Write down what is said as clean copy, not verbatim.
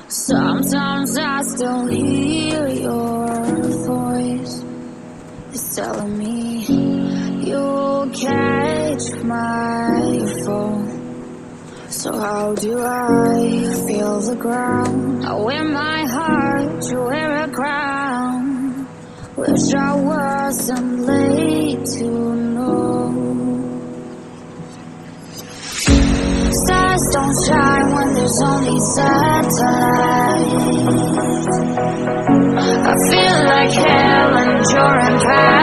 Sometimes I still hear your voice. It's telling me you'll catch my fall. So how do I feel the ground? How in my heart you wear a crown. Wish I wasn't late to know. Stars don't shine when there's only satellites. I feel like hell and you're in paradise.